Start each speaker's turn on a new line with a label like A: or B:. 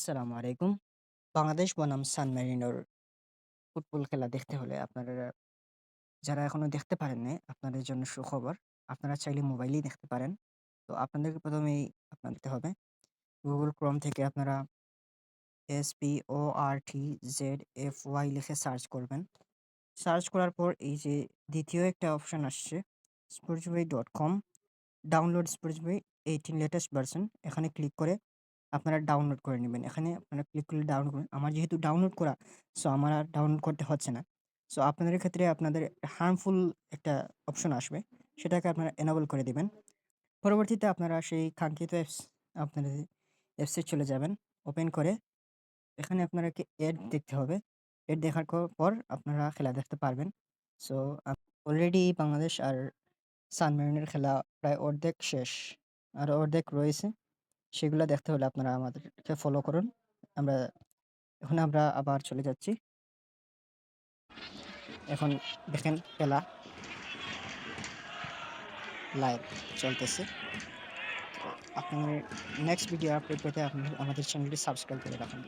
A: আসসালামু আলাইকুম। বাংলাদেশ বনাম সান মেরিনোর ফুটবল খেলা দেখতে হলে আপনারা যারা এখনো দেখতে পারেন নাই, আপনাদের জন্য সুখবর। আপনারা চাইলে মোবাইলেই দেখতে পারেন। তো আপনাদেরকে ১ম এই দিতে হবে Google Chrome থেকে আপনারা SPORTZFY লিখে সার্চ করবেন। সার্চ করার পর এই যে ২য় একটা অপশন আসছে sportsbuy.com download Sportsbuy 18 latest version এখানে ক্লিক করে আপনারা ডাউনলোড করে নিবেন। এখানে আপনারা ক্লিক করলে ডাউনলোড করুন। আমার যেহেতু ডাউনলোড করা, সো আমার আর ডাউনলোড করতে হচ্ছে না। সো আপনাদের ক্ষেত্রে আপনাদের হার্মফুল একটা অপশন আসবে। সেটাকে আপনারা এনেবল করে দিবেন। পরবর্তীতে আপনারা সেই কাঙ্ক্ষিত আপনাদের অ্যাপসে চলে যাবেন। ওপেন করে এখানে আপনাদেরকে এড দেখতে হবে। এড দেখার পর আপনারা খেলা দেখতে পারবেন। সো অলরেডি বাংলাদেশ আর সান মেরিনের খেলা প্রায় অর্ধেক শেষ। আরো অর্ধেক রয়েছে। সেগুলা দেখতে হলে আপনারা আমাদেরকে ফলো করুন। আমরা এখন আমরা আবার চলে যাচ্ছি। এখন দেখেন খেলা লাইভ চলতেছে। তো আপনাদের নেক্সট ভিডিও আপডেট পেতে আমাদের চ্যানেলটি সাবস্ক্রাইব করে রাখুন।